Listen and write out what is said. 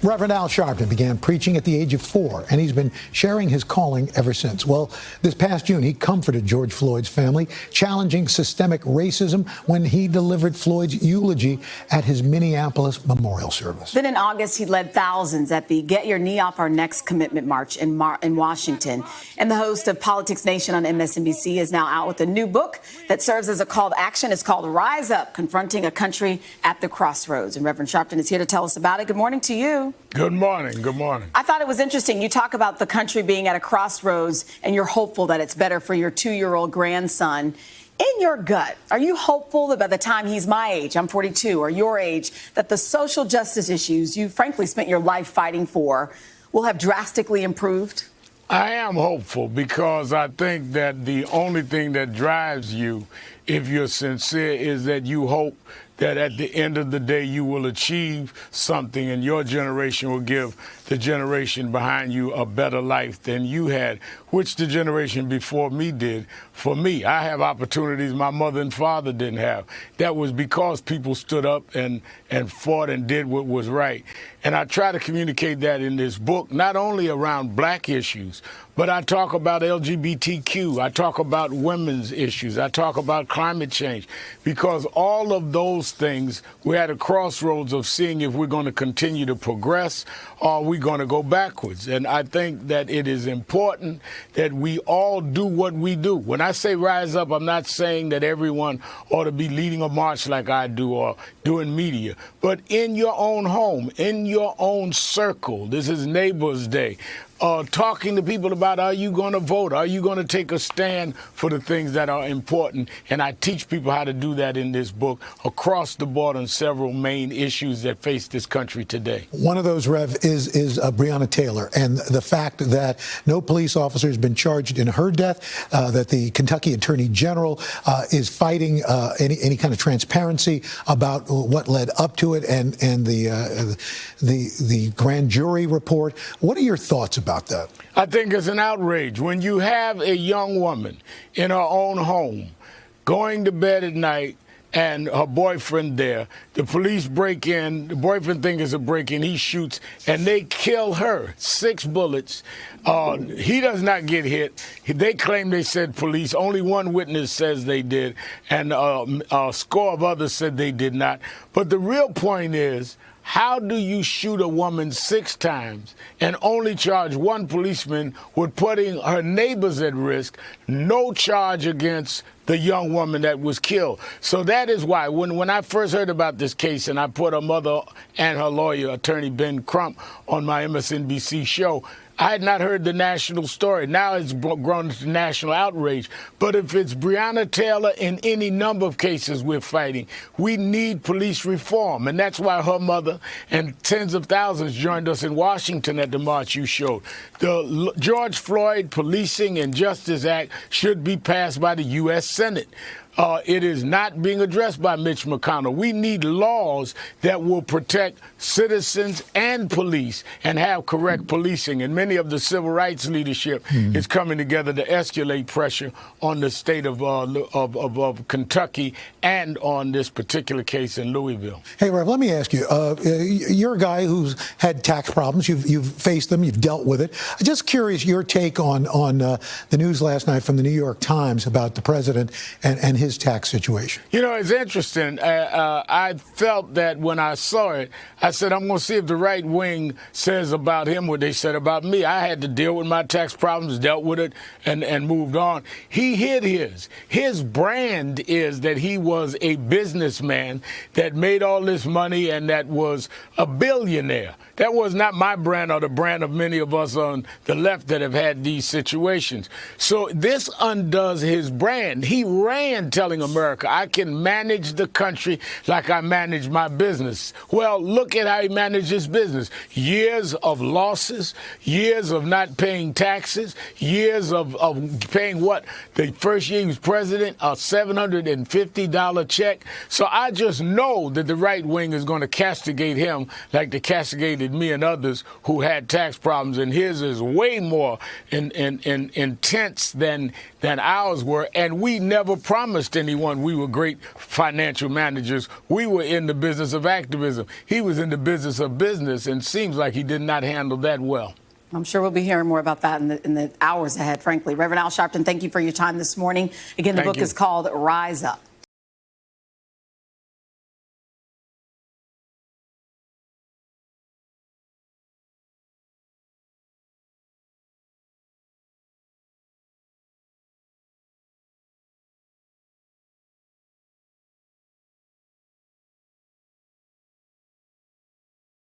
Reverend Al Sharpton began preaching at the age of 4, and he's been sharing his calling ever since. Well, this past June, he comforted George Floyd's family, challenging systemic racism when he delivered Floyd's eulogy at his Minneapolis memorial service. Then in August, he led thousands at the Get Your Knee Off Our Necks commitment march in Washington. And the host of Politics Nation on MSNBC is now out with a new book that serves as a call to action. It's called Rise Up, Confronting a Country at the Crossroads. And Reverend Sharpton is here to tell us about it. Good morning to you. Good morning. Good morning. I thought it was interesting. You talk about the country being at a crossroads and you're hopeful that it's better for your 2-year-old grandson. In your gut, are you hopeful that by the time he's my age, I'm 42, or your age, that the social justice issues you frankly spent your life fighting for will have drastically improved? I am hopeful because I think that the only thing that drives you, if you're sincere, is that you hope that at the end of the day you will achieve something and your generation will give the generation behind you a better life than you had, which the generation before me did. For me, I have opportunities my mother and father didn't have. That was because people stood up and fought and did what was right. And I try to communicate that in this book, not only around black issues, but I talk about LGBTQ, I talk about women's issues, I talk about climate change, because all of those things, we're at a crossroads of seeing if we're going to continue to progress or we're going to go backwards. And I think that it is important that we all do what we do. When I say rise up, I'm not saying that everyone ought to be leading a march like I do or doing media, but in your own home, in your own circle. This is Neighbors Day. Talking to people about, are you going to vote? Are you going to take a stand for the things that are important? And I teach people how to do that in this book across the board on several main issues that face this country today. One of those, Rev, is Breonna Taylor, and the fact that no police officer has been charged in her death, that the Kentucky Attorney General is fighting any kind of transparency about what led up to it, and the grand jury report. What are your thoughts about that? I think it's an outrage. When you have a young woman in her own home going to bed at night and her boyfriend there, the police break in, the boyfriend thinks it's a break-in, he shoots, and they kill her. 6 bullets. He does not get hit. They claim they said police. Only one witness says they did, and a score of others said they did not. But the real point is, how do you shoot a woman 6 times and only charge one policeman with putting her neighbors at risk, no charge against the young woman that was killed? So that is why when I first heard about this case and I put her mother and her lawyer, Attorney Ben Crump, on my MSNBC show, I had not heard the national story. Now it's grown into national outrage. But if it's Breonna Taylor in any number of cases we're fighting, we need police reform. And that's why her mother and tens of thousands joined us in Washington at the march you showed. The George Floyd Policing and Justice Act should be passed by the U.S. Senate. It is not being addressed by Mitch McConnell. We need laws that will protect citizens and police and have correct policing. And many of the civil rights leadership is coming together to escalate pressure on the state of Kentucky and on this particular case in Louisville. Hey, Rev, let me ask you. You're a guy who's had tax problems. You've faced them. You've dealt with it. Just curious your take on the news last night from the New York Times about the president and his tax situation. You know, it's interesting. I felt that when I saw it, I said, I'm going to see if the right wing says about him what they said about me. I had to deal with my tax problems, dealt with it, and moved on. He hid his. His brand is that he was a businessman that made all this money and that was a billionaire. That was not my brand or the brand of many of us on the left that have had these situations. So this undoes his brand. He ran telling America, I can manage the country like I manage my business. Well, look at how he managed his business. Years of losses, years of not paying taxes, years of paying what? The first year he was president, a $750 check. So I just know that the right wing is going to castigate him like they castigated affected me and others who had tax problems, and his is way more intense than ours were. And we never promised anyone we were great financial managers. We were in the business of activism. He was in the business of business, and seems like he did not handle that well. I'm sure we'll be hearing more about that in the hours ahead, frankly. Reverend Al Sharpton, thank you for your time this morning. Again, the book is called Rise Up.